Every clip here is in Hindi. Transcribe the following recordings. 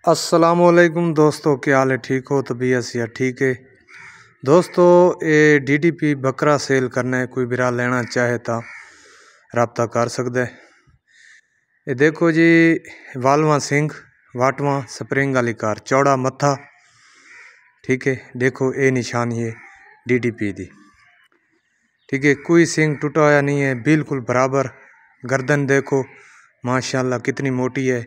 अस्सलामुअलैकुम दोस्तों, क्या हाल है? ठीक हो? तबीयत या ठीक है दोस्तों। ये डीडीपी बकरा सेल करना है, कोई बिरा लेना चाहे तो रब्ता कर सकते है। ये देखो जी, वालवा सिंह वाटवा स्प्रिंग वाली कार, चौड़ा मत्था, ठीक है। देखो ये निशान ये डीडीपी दी, ठीक है। कोई सिंह टूटा हुआ नहीं है, बिल्कुल बराबर। गर्दन देखो माशाल्लाह कितनी मोटी है,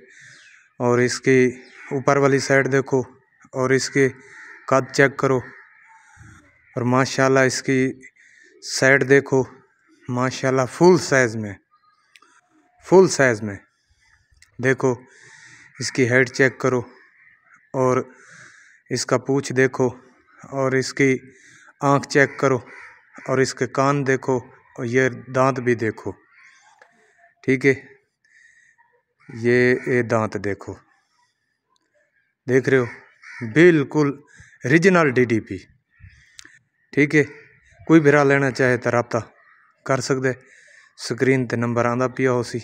और इसकी ऊपर वाली साइड देखो, और इसके कद चेक करो, और माशाल्लाह इसकी साइड देखो माशाल्लाह फुल साइज में देखो। इसकी हेड चेक करो, और इसका पूंछ देखो, और इसकी आँख चेक करो, और इसके कान देखो, और ये दांत भी देखो, ठीक है। ये दांत देखो, देख रहे हो, बिल्कुल रीजनल डीडीपी, ठीक है। कोई बिरा लेना चाहे तो रब्ता कर सकते, स्क्रीन ते नंबर आंदा पिया हो सी।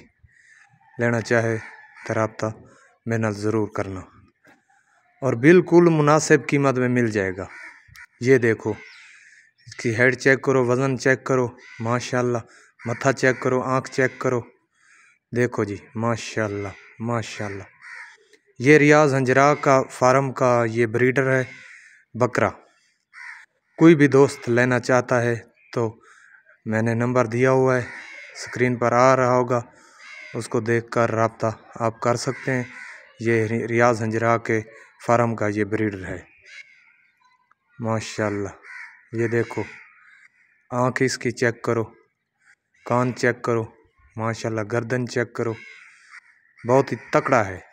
लेना चाहे तो रब्ता मेरे नाल ज़रूर करना, और बिल्कुल मुनासिब कीमत में मिल जाएगा। ये देखो, इसकी हेड चेक करो, वज़न चेक करो माशाल्लाह, मत्था चेक करो, आँख चेक करो, देखो जी माशाल्लाह माशाल्लाह। ये रियाज हंजरा का फार्म का ये ब्रीडर है बकरा। कोई भी दोस्त लेना चाहता है तो मैंने नंबर दिया हुआ है, स्क्रीन पर आ रहा होगा, उसको देखकर रब्ता आप कर सकते हैं। ये रियाज हंजरा के फार्म का ये ब्रीडर है माशाल्लाह। ये देखो, आँख इसकी चेक करो, कान चेक करो माशाल्लाह, गर्दन चेक करो, बहुत ही तकड़ा है।